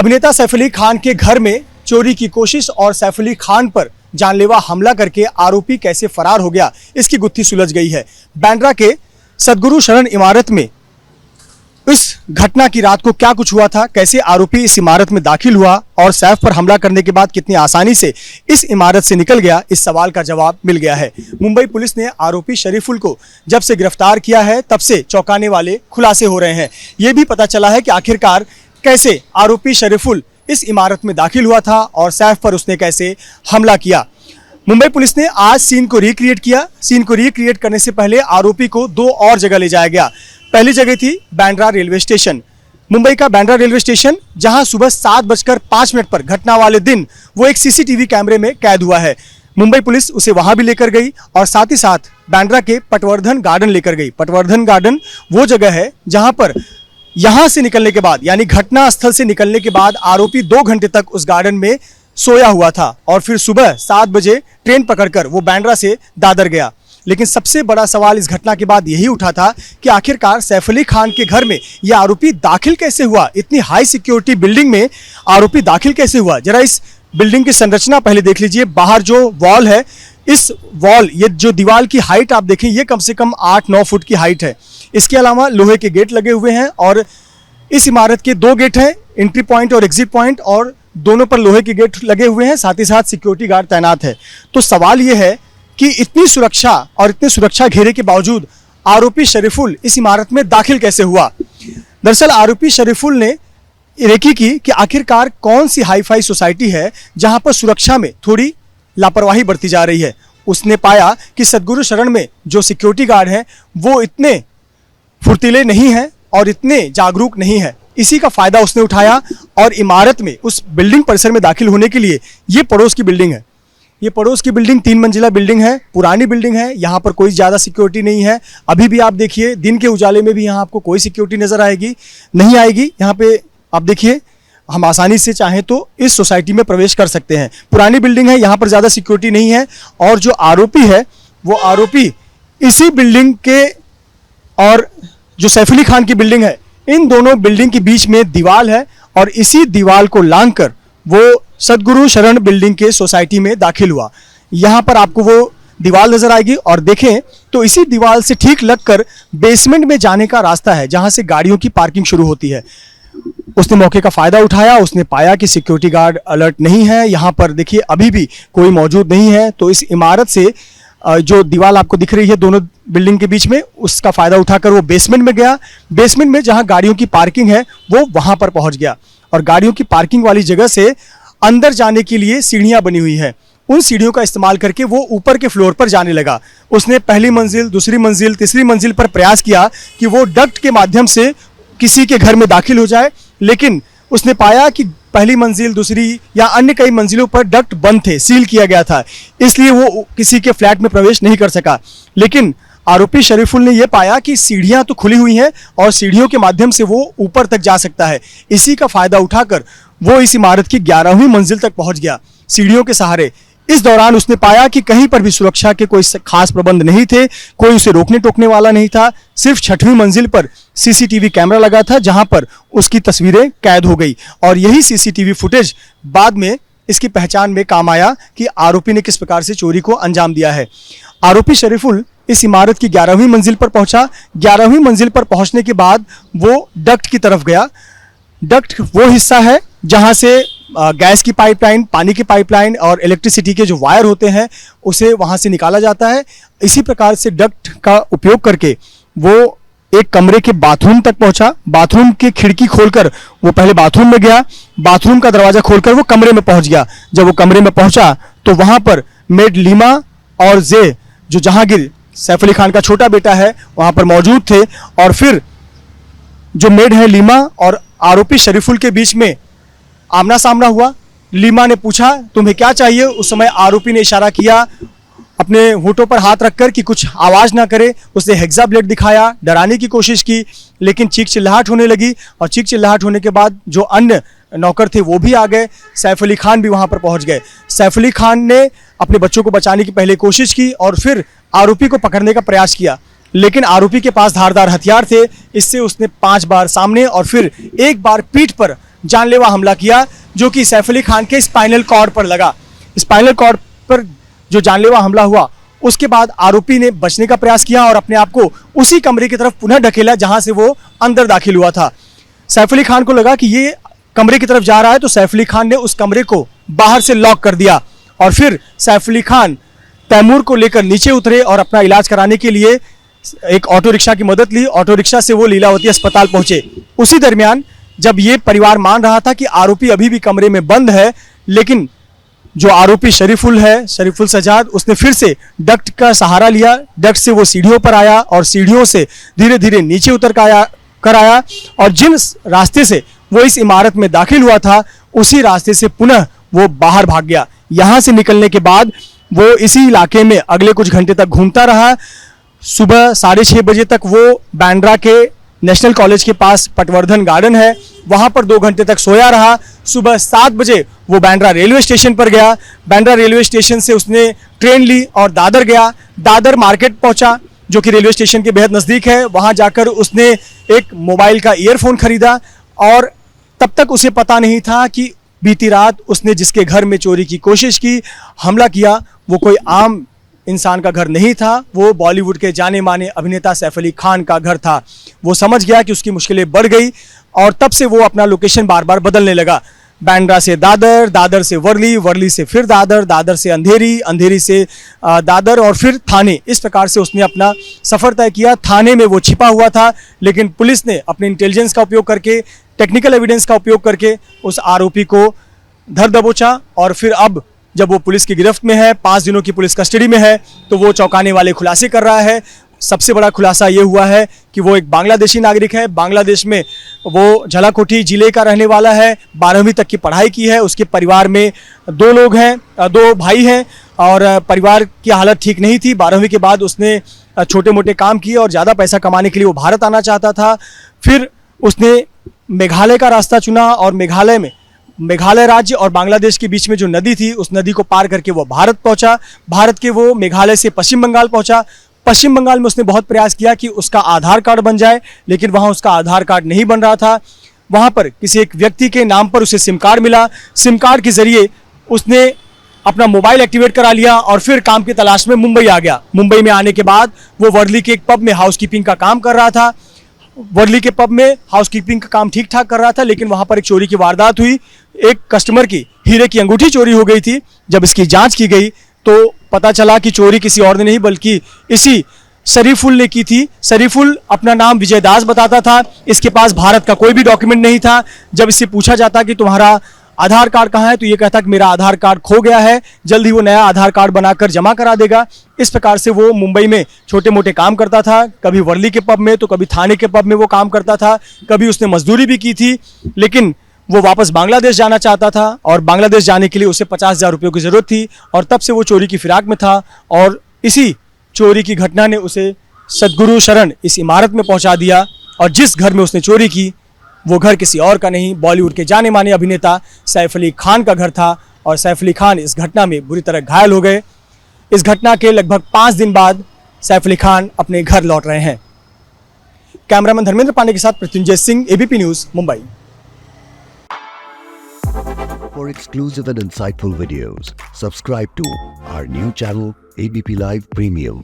अभिनेता सैफ अली खान के घर में चोरी की कोशिश और सैफ अली खान पर जानलेवा हमला करके आरोपी कैसे फरार हो गया, इसकी गुत्थी सुलझ गई है। बांद्रा के सदगुरु शरण इमारत में इस घटना की रात को क्या कुछ हुआ था, कैसे आरोपी इस इमारत में दाखिल हुआ और सैफ पर हमला करने के बाद कितनी आसानी से इस इमारत से निकल गया, इस सवाल का जवाब मिल गया है। मुंबई पुलिस ने आरोपी शरीफुल को जब से गिरफ्तार किया है तब से चौंकाने वाले खुलासे हो रहे हैं। ये भी पता चला है कि आखिरकार कैसे आरोपी शरीफुल इस इमारत में दाखिल हुआ था और सैफ पर उसने कैसे हमला किया। मुंबई पुलिस ने आज सीन को रिक्रिएट किया। सीन को रिक्रिएट करने से पहले आरोपी को दो और जगह ले जाया गया। पहली जगह थी बांद्रा रेलवे स्टेशन, मुंबई का बांद्रा रेलवे स्टेशन, जहां सुबह 7:05 पर घटना वाले दिन वो एक सीसीटीवी कैमरे में कैद हुआ है। मुंबई पुलिस उसे वहां भी लेकर गई और साथ ही साथ बांद्रा के पटवर्धन गार्डन लेकर गई। पटवर्धन गार्डन वो जगह है जहां पर यहां से निकलने के बाद, यानी घटना स्थल से निकलने के बाद आरोपी 2 घंटे तक उस गार्डन में सोया हुआ था और फिर सुबह 7 बजे ट्रेन पकड़कर वो बांद्रा से दादर गया। लेकिन सबसे बड़ा सवाल इस घटना के बाद यही उठा था कि आखिरकार सैफ अली खान के घर में यह आरोपी दाखिल कैसे हुआ। इतनी हाई सिक्योरिटी बिल्डिंग में आरोपी दाखिल कैसे हुआ। जरा इस बिल्डिंग की संरचना पहले देख लीजिए। बाहर जो वॉल है, इस वॉल, ये जो दीवार की हाइट आप देखें, ये कम से कम 8-9 फुट की हाइट है। इसके अलावा लोहे के गेट लगे हुए हैं और इस इमारत के 2 गेट हैं, एंट्री पॉइंट और एग्जिट पॉइंट, और दोनों पर लोहे के गेट लगे हुए हैं। साथ ही साथ सिक्योरिटी गार्ड तैनात है। तो सवाल यह है कि इतनी सुरक्षा और इतने सुरक्षा घेरे के बावजूद आरोपी शरीफुल इस इमारत में दाखिल कैसे हुआ। दरअसल आरोपी शरीफुल ने रेकी की कि आखिरकार कौन सी हाईफाई सोसाइटी है जहां पर सुरक्षा में थोड़ी लापरवाही बरती जा रही है। उसने पाया कि सदगुरु शरण में जो सिक्योरिटी गार्ड हैं वो इतने फुर्तीले नहीं हैं और इतने जागरूक नहीं है। इसी का फायदा उसने उठाया और इमारत में, उस बिल्डिंग परिसर में दाखिल होने के लिए, ये पड़ोस की बिल्डिंग है, ये पड़ोस की बिल्डिंग 3 मंजिला बिल्डिंग है, पुरानी बिल्डिंग है, यहाँ पर कोई ज़्यादा सिक्योरिटी नहीं है। अभी भी आप देखिए, दिन के उजाले में भी यहाँ आपको कोई सिक्योरिटी नज़र नहीं आएगी। यहाँ पे आप देखिए, हम आसानी से चाहें तो इस सोसाइटी में प्रवेश कर सकते हैं। पुरानी बिल्डिंग है, यहाँ पर ज़्यादा सिक्योरिटी नहीं है। और जो आरोपी है वो आरोपी इसी बिल्डिंग के और जो सैफ अली खान की बिल्डिंग है, इन दोनों बिल्डिंग के बीच में दीवार है और इसी दीवार को लांघकर वो सदगुरु शरण बिल्डिंग के सोसाइटी में दाखिल हुआ। यहाँ पर आपको वो दीवार नजर आएगी और देखें तो इसी दीवार से ठीक लगकर बेसमेंट में जाने का रास्ता है जहाँ से गाड़ियों की पार्किंग शुरू होती है। उसने मौके का फायदा उठाया। उसने पाया कि सिक्योरिटी गार्ड अलर्ट नहीं है, यहाँ पर देखिए अभी भी कोई मौजूद नहीं है। तो इस इमारत से जो दीवार आपको दिख रही है दोनों बिल्डिंग के बीच में, उसका फायदा उठाकर वो बेसमेंट में गया। बेसमेंट में जहां गाड़ियों की पार्किंग है वो वहां पर पहुंच गया और गाड़ियों की पार्किंग वाली जगह से अंदर जाने के लिए सीढ़ियां बनी हुई हैं। उन सीढ़ियों का इस्तेमाल करके वो ऊपर के फ्लोर पर जाने लगा। उसने पहली मंजिल, दूसरी मंजिल, तीसरी मंजिल पर प्रयास किया कि वो डक्ट के माध्यम से किसी के घर में दाखिल हो जाए, लेकिन उसने पाया कि पहली मंजिल, दूसरी या अन्य कई मंजिलों पर डक्ट बंद थे, सील किया गया था, इसलिए वो किसी के फ्लैट में प्रवेश नहीं कर सका। लेकिन आरोपी शरीफुल ने यह पाया कि सीढ़ियां तो खुली हुई हैं और सीढ़ियों के माध्यम से वो ऊपर तक जा सकता है। इसी का फायदा उठाकर वो इस इमारत की 11वीं मंजिल तक पहुंच गया सीढ़ियों के सहारे। इस दौरान उसने पाया कि कहीं पर भी सुरक्षा के कोई खास प्रबंध नहीं थे, कोई उसे रोकने टोकने वाला नहीं था। सिर्फ 6वीं मंजिल पर सीसीटीवी कैमरा लगा था जहां पर उसकी तस्वीरें कैद हो गई और यही सीसीटीवी फुटेज बाद में इसकी पहचान में काम आया कि आरोपी ने किस प्रकार से चोरी को अंजाम दिया है। आरोपी शरीफुल इस इमारत की 11वीं मंजिल पर पहुंचा। 11वीं मंजिल पर पहुंचने के बाद वो डक्ट की तरफ गया। डक्ट वो हिस्सा है जहां से गैस की पाइपलाइन, पानी की पाइपलाइन और इलेक्ट्रिसिटी के जो वायर होते हैं उसे वहां से निकाला जाता है। इसी प्रकार से डक्ट का उपयोग करके वो एक कमरे के बाथरूम तक पहुंचा। बाथरूम की खिड़की खोलकर वो पहले बाथरूम में गया, बाथरूम का दरवाजा खोलकर वो कमरे में पहुंच गया। जब वो कमरे में पहुंचा तो वहां पर मेड लीमा और जे, जो जहांगीर सैफ अली खान का छोटा बेटा है, वहां पर मौजूद थे। और फिर जो मेड है लीमा और आरोपी शरीफुल के बीच में आमना सामना हुआ। लीमा ने पूछा तुम्हें क्या चाहिए। उस समय आरोपी ने इशारा किया अपने होठों पर हाथ रखकर कि कुछ आवाज ना करे। उसने हेक्सा ब्लेड दिखाया, डराने की कोशिश की, लेकिन चीख चिल्लाहट होने लगी और चीख चिल्लाहट होने के बाद जो अन्य नौकर थे वो भी आ गए। सैफ अली खान भी वहां पर पहुंच गए। सैफ अली खान ने अपने बच्चों को बचाने की पहले कोशिश की और फिर आरोपी को पकड़ने का प्रयास किया, लेकिन आरोपी के पास धारदार हथियार थे। इससे उसने 5 बार सामने और फिर 1 बार पीठ पर जानलेवा हमला किया, जो कि सैफ अली खान के स्पाइनल कॉर्ड पर लगा। स्पाइनल कॉर्ड पर जो जानलेवा हमला हुआ, उसके बाद आरोपी ने बचने का प्रयास किया और अपने आप को उसी कमरे की तरफ पुनः ढकेला जहां से वो अंदर दाखिल हुआ था। सैफ अली खान को लगा कि ये कमरे की तरफ जा रहा है, तो सैफ अली खान ने उस कमरे को बाहर से लॉक कर दिया और फिर सैफ अली खान तैमूर को लेकर नीचे उतरे और अपना इलाज कराने के लिए एक ऑटो रिक्शा की मदद ली। ऑटो रिक्शा से वो लीलावती अस्पताल पहुंचे। उसी दरमियान जब ये परिवार मान रहा था कि आरोपी अभी भी कमरे में बंद है, लेकिन जो आरोपी शरीफुल सजाद, उसने फिर से डक्ट का सहारा लिया। डक्ट से वो सीढ़ियों पर आया और सीढ़ियों से धीरे धीरे नीचे उतर कर आया और जिन रास्ते से वो इस इमारत में दाखिल हुआ था, उसी रास्ते से पुनः वो बाहर भाग गया। यहाँ से निकलने के बाद वो इसी इलाके में अगले कुछ घंटे तक घूमता रहा। सुबह 6:30 बजे तक वो बांद्रा के नेशनल कॉलेज के पास पटवर्धन गार्डन है, वहां पर 2 घंटे तक सोया रहा। सुबह 7 बजे वो बांद्रा रेलवे स्टेशन पर गया। बांद्रा रेलवे स्टेशन से उसने ट्रेन ली और दादर गया। दादर मार्केट पहुंचा, जो कि रेलवे स्टेशन के बेहद नज़दीक है। वहां जाकर उसने एक मोबाइल का ईयरफोन खरीदा और तब तक उसे पता नहीं था कि बीती रात उसने जिसके घर में चोरी की कोशिश की, हमला किया, वो कोई आम इंसान का घर नहीं था। वो बॉलीवुड के जाने माने अभिनेता सैफ अली खान का घर था। वो समझ गया कि उसकी मुश्किलें बढ़ गई और तब से वो अपना लोकेशन बार बार बदलने लगा। बांद्रा से दादर, दादर से वर्ली, वर्ली से फिर दादर, दादर से अंधेरी, अंधेरी से दादर और फिर थाने। इस प्रकार से उसने अपना सफ़र तय किया। थाने में वो छिपा हुआ था, लेकिन पुलिस ने अपने इंटेलिजेंस का उपयोग करके, टेक्निकल एविडेंस का उपयोग करके उस आरोपी को धर दबोचा और फिर अब जब वो पुलिस की गिरफ्त में है, 5 दिनों की पुलिस कस्टडी में है, तो वो चौंकाने वाले खुलासे कर रहा है। सबसे बड़ा खुलासा ये हुआ है कि वो एक बांग्लादेशी नागरिक है। बांग्लादेश में वो झलाकोटी जिले का रहने वाला है। 12वीं तक की पढ़ाई की है। उसके परिवार में 2 लोग हैं, 2 भाई हैं और परिवार की हालत ठीक नहीं थी। 12वीं के बाद उसने छोटे मोटे काम किए और ज़्यादा पैसा कमाने के लिए वो भारत आना चाहता था। फिर उसने मेघालय का रास्ता चुना और मेघालय राज्य और बांग्लादेश के बीच में जो नदी थी, उस नदी को पार करके वो भारत पहुंचा। भारत के वो मेघालय से पश्चिम बंगाल पहुंचा। पश्चिम बंगाल में उसने बहुत प्रयास किया कि उसका आधार कार्ड बन जाए, लेकिन वहां उसका आधार कार्ड नहीं बन रहा था। वहां पर किसी एक व्यक्ति के नाम पर उसे सिम कार्ड मिला। सिम कार्ड के जरिए उसने अपना मोबाइल एक्टिवेट करा लिया और फिर काम की तलाश में मुंबई आ गया। मुंबई में आने के बाद वो वर्ली के एक पब में हाउसकीपिंग का काम कर रहा था। वर्ली के पब में हाउसकीपिंग का काम ठीक ठाक कर रहा था, लेकिन वहां पर एक चोरी की वारदात हुई। एक कस्टमर की हीरे की अंगूठी चोरी हो गई थी। जब इसकी जांच की गई तो पता चला कि चोरी किसी और ने नहीं बल्कि इसी शरीफुल ने की थी। शरीफुल अपना नाम विजय दास बताता था। इसके पास भारत का कोई भी डॉक्यूमेंट नहीं था। जब इससे पूछा जाता कि तुम्हारा आधार कार्ड कहाँ है, तो ये कहता कि मेरा आधार कार्ड खो गया है, जल्द ही वो नया आधार कार्ड बनाकर जमा करा देगा। इस प्रकार से वो मुंबई में छोटे मोटे काम करता था। कभी वर्ली के पब में तो कभी थाने के पब में वो काम करता था। कभी उसने मजदूरी भी की थी, लेकिन वो वापस बांग्लादेश जाना चाहता था और बांग्लादेश जाने के लिए उसे 50,000 रुपये की ज़रूरत थी और तब से वो चोरी की फिराक में था। और इसी चोरी की घटना ने उसे सदगुरु शरण इस इमारत में पहुंचा दिया और जिस घर में उसने चोरी की, वो घर किसी और का नहीं, बॉलीवुड के जाने माने अभिनेता सैफ अली खान का घर था। और सैफ अली खान इस घटना में बुरी तरह घायल हो गए। इस घटना के लगभग 5 दिन बाद सैफ अली खान अपने घर लौट रहे हैं। कैमरामैन धर्मेंद्र पांडे के साथ Pratyunjay Singh, ABP news, Mumbai. For exclusive and insightful videos, subscribe to our new channel ABP Live Premium.